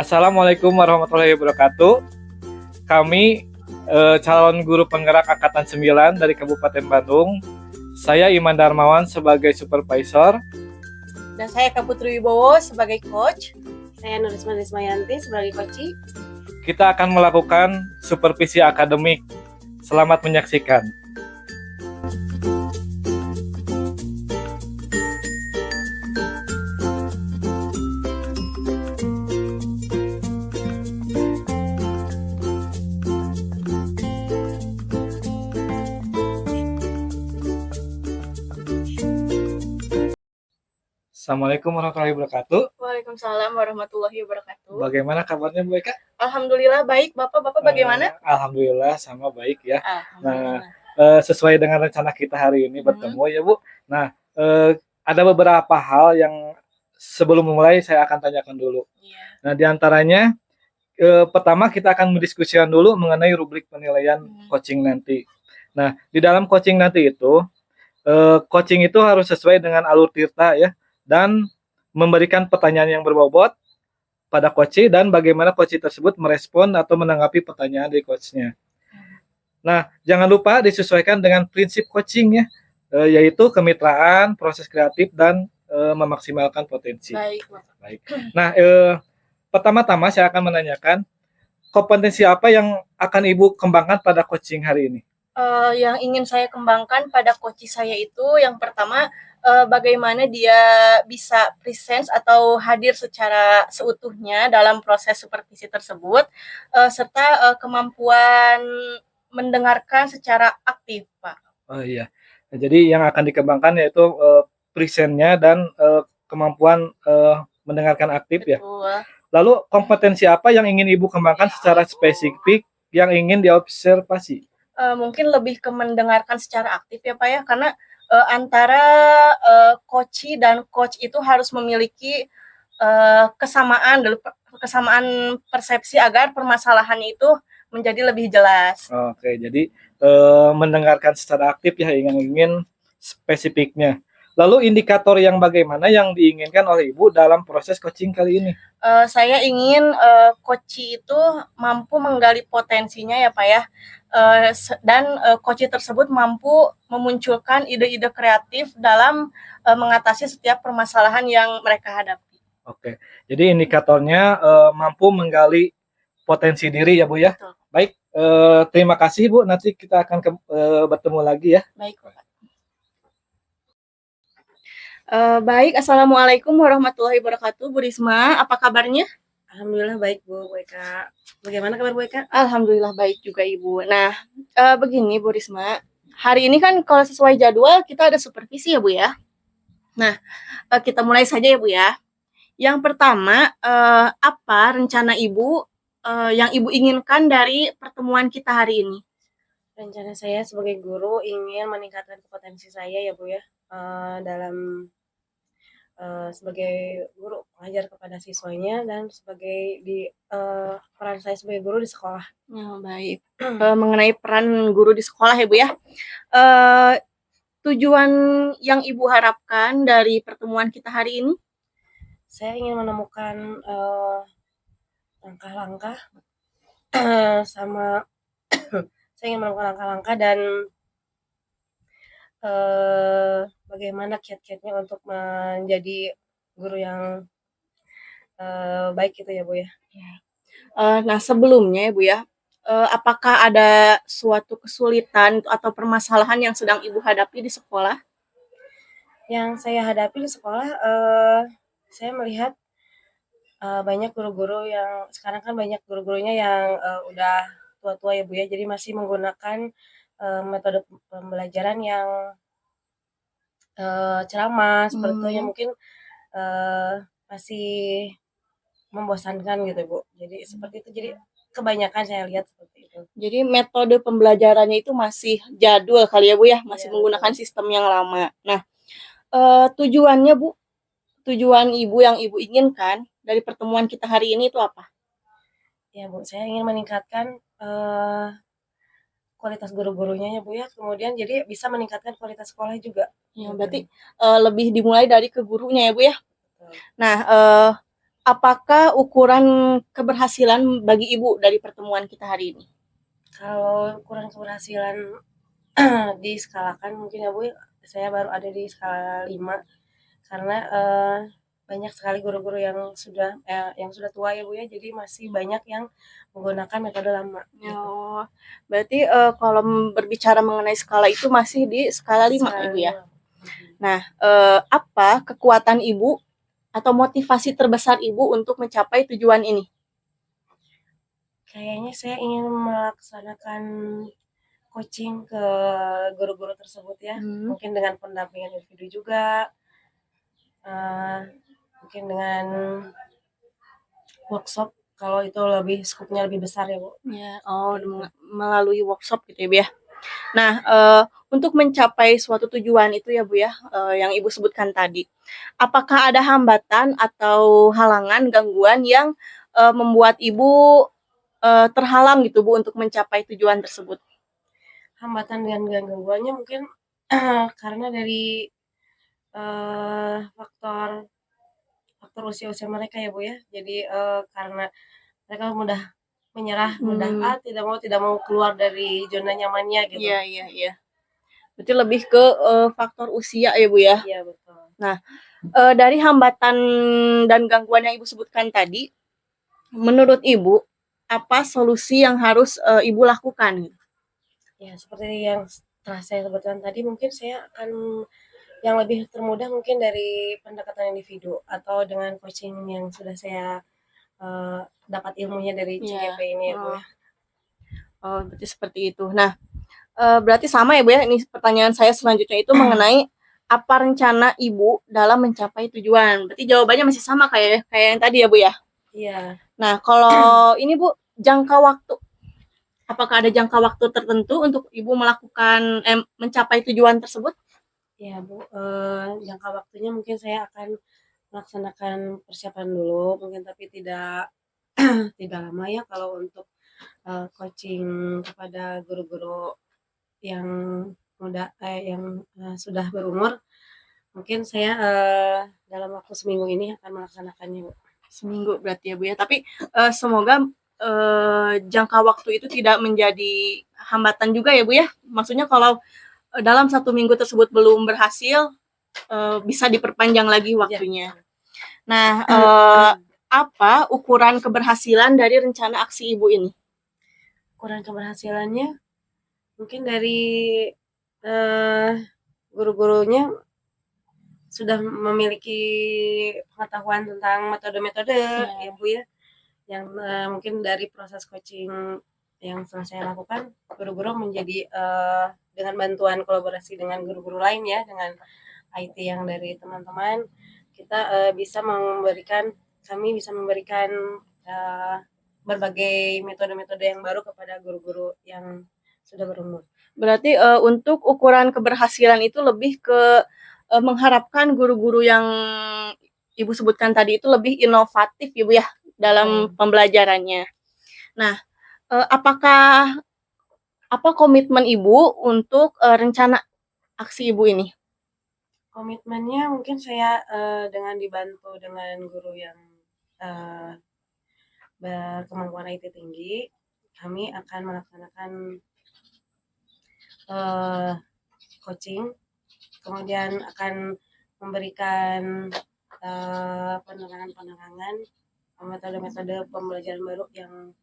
Assalamualaikum warahmatullahi wabarakatuh. Kami calon guru penggerak Angkatan 9 dari Kabupaten Bandung. Saya Iman Darmawan sebagai supervisor. Dan saya Kak Putri Wibowo sebagai coach. Saya Nurisma Nismayanti sebagai coach. Kita akan melakukan supervisi akademik. Selamat menyaksikan. Assalamualaikum warahmatullahi wabarakatuh. Waalaikumsalam warahmatullahi wabarakatuh. Bagaimana kabarnya Bu Eka? Alhamdulillah baik. Bapak bagaimana? Alhamdulillah sama baik ya. Alhamdulillah. Sesuai dengan rencana kita hari ini bertemu ya Bu. Nah, ada beberapa hal yang sebelum memulai saya akan tanyakan dulu. Nah, diantaranya pertama kita akan mendiskusikan dulu mengenai rubrik penilaian coaching nanti. Nah, di dalam coaching nanti itu, coaching itu harus sesuai dengan alur tirta ya, dan memberikan pertanyaan yang berbobot pada coach dan bagaimana coach tersebut merespon atau menanggapi pertanyaan dari coachnya. Nah, jangan lupa disesuaikan dengan prinsip coaching ya, yaitu kemitraan, proses kreatif, dan memaksimalkan potensi. Baik. Nah, pertama-tama saya akan menanyakan kompetensi apa yang akan Ibu kembangkan pada coaching hari ini? Yang ingin saya kembangkan pada coach saya itu yang pertama bagaimana dia bisa presence atau hadir secara seutuhnya dalam proses supervisi tersebut, serta kemampuan mendengarkan secara aktif, Pak. Oh iya. Nah, jadi yang akan dikembangkan yaitu presence-nya dan kemampuan mendengarkan aktif ya. Betul. Lalu kompetensi apa yang ingin Ibu kembangkan secara spesifik yang ingin diobservasi? Mungkin lebih ke mendengarkan secara aktif ya Pak ya, karena antara coach dan coach itu harus memiliki kesamaan persepsi agar permasalahannya itu menjadi lebih jelas. Oke, jadi mendengarkan secara aktif ya ingin spesifiknya. Lalu indikator yang bagaimana yang diinginkan oleh Ibu dalam proses coaching kali ini? Saya ingin coach itu mampu menggali potensinya ya Pak ya, dan coach tersebut mampu memunculkan ide-ide kreatif dalam mengatasi setiap permasalahan yang mereka hadapi. Oke, jadi indikatornya mampu menggali potensi diri ya Bu ya. Betul. Baik, terima kasih Bu. Nanti kita akan bertemu lagi ya. Baik Pak. Baik, Assalamualaikum warahmatullahi wabarakatuh. Bu Risma, apa kabarnya? Alhamdulillah baik Bu Eka. Bagaimana kabar Bu Eka? Alhamdulillah baik juga Ibu. Nah, begini Bu Risma, hari ini kan kalau sesuai jadwal kita ada supervisi ya Bu ya. Nah, kita mulai saja ya Bu ya. Yang pertama, apa rencana Ibu yang Ibu inginkan dari pertemuan kita hari ini? Rencana saya sebagai guru ingin meningkatkan kompetensi saya ya Bu ya, dalam sebagai guru mengajar kepada siswanya dan sebagai peran saya sebagai guru di sekolah. Oh, baik. Mengenai peran guru di sekolah ya Bu ya. Tujuan yang Ibu harapkan dari pertemuan kita hari ini? Saya ingin menemukan langkah-langkah sama saya ingin menemukan langkah-langkah dan bagaimana kiat-kiatnya untuk menjadi guru yang baik gitu ya Bu ya. Nah sebelumnya ya Bu ya, apakah ada suatu kesulitan atau permasalahan yang sedang Ibu hadapi di sekolah? Yang saya hadapi di sekolah, saya melihat banyak guru-guru yang sekarang kan banyak guru-gurunya yang udah tua-tua ya Bu ya, jadi masih menggunakan metode pembelajaran yang ceramah seperti itu yang mungkin masih membosankan gitu Bu. Jadi seperti itu, jadi kebanyakan saya lihat seperti itu. Jadi metode pembelajarannya itu masih jadul kali ya Bu ya, masih menggunakan betul. sistem yang lama. Nah, tujuannya Bu, tujuan Ibu yang Ibu inginkan dari pertemuan kita hari ini itu apa? Ya Bu, saya ingin meningkatkan kualitas guru-gurunya ya Bu ya, kemudian jadi bisa meningkatkan kualitas sekolah juga. Ya, berarti lebih dimulai dari ke gurunya ya Bu ya. Betul. Nah, apakah ukuran keberhasilan bagi Ibu dari pertemuan kita hari ini? Kalau ukuran keberhasilan diskalakan mungkin ya Bu, saya baru ada di skala 5 karena banyak sekali guru-guru yang sudah tua ya Bu ya, jadi masih banyak yang menggunakan metode lama. Gitu. Oh, berarti kalau berbicara mengenai skala itu masih di skala 5 Skala Ibu ya. 5. Nah, apa kekuatan Ibu atau motivasi terbesar Ibu untuk mencapai tujuan ini? Kayaknya saya ingin melaksanakan coaching ke guru-guru tersebut ya, mungkin dengan pendampingan individu juga, mungkin dengan workshop kalau itu lebih skupnya lebih besar ya Bu. Ya, melalui workshop gitu ya Bu ya. Nah, untuk mencapai suatu tujuan itu ya Bu ya, yang Ibu sebutkan tadi, apakah ada hambatan atau halangan, gangguan yang membuat Ibu terhalang gitu Bu untuk mencapai tujuan tersebut? Hambatan dan gangguannya mungkin karena dari faktor usia-usia mereka ya Bu ya. Jadi karena mereka mudah menyerah, mudah tidak mau keluar dari zona nyamannya gitu. Iya. Berarti lebih ke faktor usia ya Bu ya. Iya betul. Nah, dari hambatan dan gangguan yang Ibu sebutkan tadi, menurut Ibu apa solusi yang harus Ibu lakukan? Ya seperti yang telah saya sebutkan tadi, mungkin saya akan yang lebih termudah mungkin dari pendekatan individu atau dengan coaching yang sudah saya dapat ilmunya dari CGP ini ya Bu ya. Oh, berarti seperti itu. Nah, berarti sama ya Bu ya, ini pertanyaan saya selanjutnya itu mengenai apa rencana Ibu dalam mencapai tujuan. Berarti jawabannya masih sama kayak yang tadi ya Bu ya? Iya. Nah, kalau ini Bu, jangka waktu. Apakah ada jangka waktu tertentu untuk Ibu melakukan mencapai tujuan tersebut? Ya Bu, jangka waktunya mungkin saya akan melaksanakan persiapan dulu, mungkin tapi tidak tidak lama ya kalau untuk coaching kepada guru-guru yang sudah berumur. Mungkin saya dalam waktu seminggu ini akan melaksanakannya Bu. Seminggu berarti ya Bu ya. Tapi semoga jangka waktu itu tidak menjadi hambatan juga ya Bu ya. Maksudnya kalau dalam 1 minggu tersebut belum berhasil, bisa diperpanjang lagi waktunya. Ya. Nah, apa ukuran keberhasilan dari rencana aksi Ibu ini? Ukuran keberhasilannya mungkin dari guru-gurunya sudah memiliki pengetahuan tentang metode-metode ya Bu ya, yang mungkin dari proses coaching yang telah saya lakukan, guru-guru menjadi dengan bantuan kolaborasi dengan guru-guru lain ya, dengan IT yang dari teman-teman, kita kami bisa memberikan berbagai metode-metode yang baru kepada guru-guru yang sudah berumur. Berarti untuk ukuran keberhasilan itu lebih ke mengharapkan guru-guru yang Ibu sebutkan tadi itu lebih inovatif ya Bu ya dalam pembelajarannya. Nah, apa komitmen Ibu untuk rencana aksi Ibu ini? Komitmennya mungkin saya dengan dibantu dengan guru yang berkemampuan IT tinggi, kami akan melaksanakan coaching, kemudian akan memberikan penerangan metode-metode pembelajaran baru yang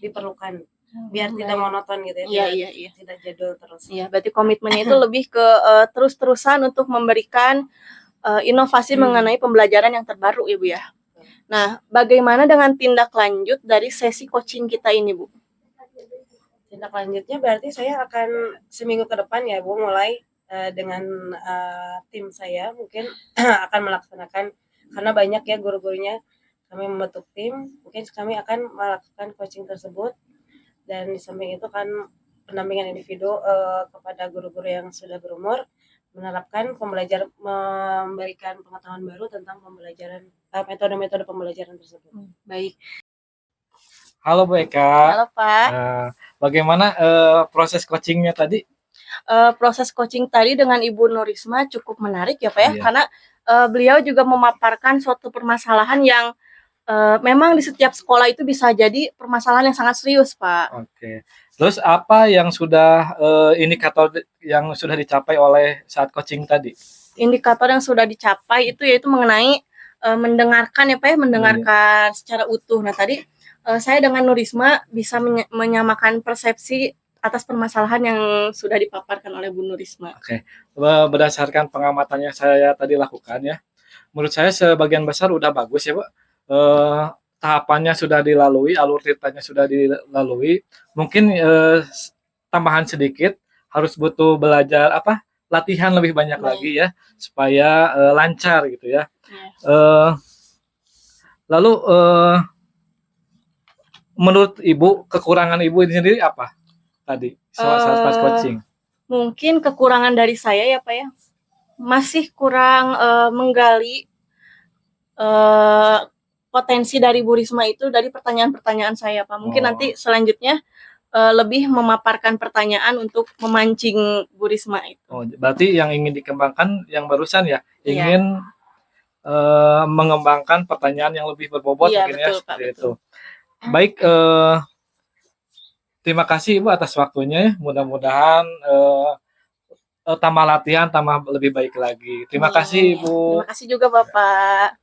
diperlukan biar tidak monoton gitu ya, Iya. tidak jadul terus. Iya, berarti komitmennya itu lebih ke terus-terusan untuk memberikan inovasi mengenai pembelajaran yang terbaru ya Bu ya. Nah, bagaimana dengan tindak lanjut dari sesi coaching kita ini Bu? Tindak lanjutnya berarti saya akan seminggu ke depan ya Bu, mulai dengan tim saya mungkin akan melaksanakan, karena banyak ya guru-gurunya, kami membentuk tim, mungkin kami akan melakukan coaching tersebut, dan di samping itu kan pendampingan individu kepada guru-guru yang sudah berumur, menerapkan memberikan pengetahuan baru tentang pembelajaran metode-metode pembelajaran tersebut. Baik. Halo Bu Eka. Halo Pak. Bagaimana proses coachingnya tadi? Proses coaching tadi dengan Ibu Nurisma cukup menarik ya Pak ya, Iya. karena beliau juga memaparkan suatu permasalahan yang memang di setiap sekolah itu bisa jadi permasalahan yang sangat serius, Pak. Oke. Terus apa yang sudah indikator yang sudah dicapai oleh saat coaching tadi? Indikator yang sudah dicapai itu yaitu mengenai mendengarkan ya Pak ya, mendengarkan secara utuh. Nah tadi saya dengan Nurisma bisa menyamakan persepsi atas permasalahan yang sudah dipaparkan oleh Bu Nurisma. Oke, berdasarkan pengamatan yang saya tadi lakukan ya, menurut saya sebagian besar udah bagus ya Pak. Tahapannya sudah dilalui, alur ceritanya sudah dilalui. Mungkin tambahan sedikit, harus butuh belajar apa? Latihan lebih banyak lagi ya, supaya lancar gitu ya. Lalu menurut Ibu, kekurangan Ibu ini sendiri apa tadi saat pas coaching? Mungkin kekurangan dari saya ya Pak ya, masih kurang menggali potensi dari Bu Risma itu dari pertanyaan-pertanyaan saya Pak. Mungkin nanti selanjutnya lebih memaparkan pertanyaan untuk memancing Bu Risma itu. Oh, berarti yang ingin dikembangkan yang barusan ya, ingin mengembangkan pertanyaan yang lebih berbobot mungkin ya, seperti itu. Baik, terima kasih Ibu atas waktunya ya. Mudah-mudahan tambah latihan, tambah lebih baik lagi. Terima kasih Ibu. Terima kasih juga Bapak.